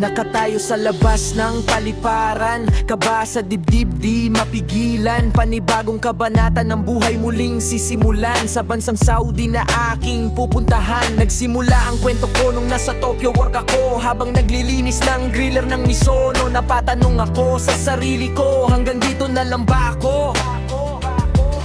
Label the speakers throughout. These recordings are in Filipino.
Speaker 1: Nakatayo sa labas ng paliparan, kaba sa dibdib di mapigilan. Panibagong kabanata ng buhay muling sisimulan sa bansang Saudi na aking pupuntahan. Nagsimula ang kwento ko nung nasa Tokyo work ako, habang naglilinis ng griller ng Misono. Napatanong ako sa sarili ko, hanggang dito na lang ba ako?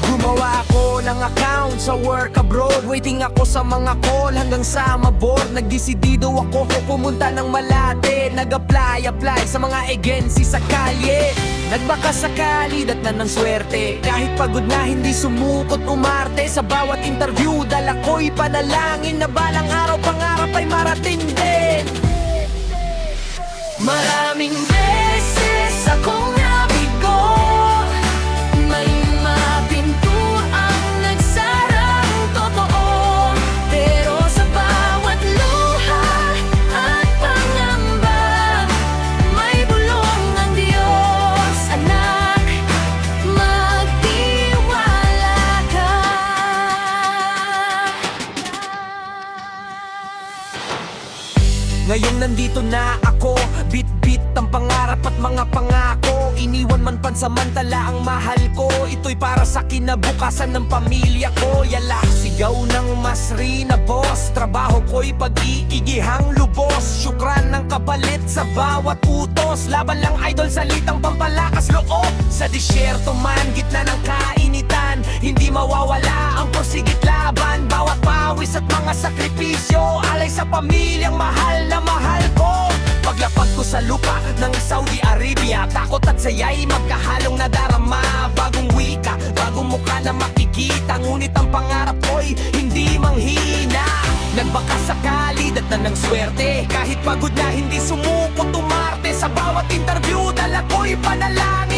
Speaker 1: Gumawa ako ng account sa work abroad, waiting ako sa mga call hanggang sa maboard. Nagdesidido ako pumunta ng Malate, nag-apply sa mga agency sa kalye. Nagbaka sakali dat na ng swerte, kahit pagod na hindi sumukot umarte. Sa bawat interview dala ko'y panalangin na balang araw pangarap ay marating din. Maraming beses akong nabigo, may mapintuang nagsarang totoo. Pero sa bawat luha at pangamba, may bulong ang Diyos. Anak, magtiwala ka. Ngayon nandito na ako, bit-bit ang pangarap at mga pangako. Iniwan man pansamantala ang mahal ko, ito'y para sa kinabukasan ng pamilya ko. Yala, sigaw ng masri na boss, trabaho ko'y pag-iigihang lubos. Syukran ng kapalit sa bawat utos, laban lang idol salitang pampalakas loob. Sa disyerto man, gitna ng kainitan, hindi mawawala ang porsigit laban. Bawat pawis at mga sakripisyo, alay sa pamilyang mahal na mahal ko. Paglapag ko sa lupa ng Saudi Arabia, takot at saya'y magkahalong nadarama. Bagong wika, bagong mukha na makikita, ngunit ang pangarap ko'y hindi manghina. Nagbaka sakali dat na ng swerte, kahit pagod na hindi sumukot umarte. Sa bawat interview dala ko'y panalangin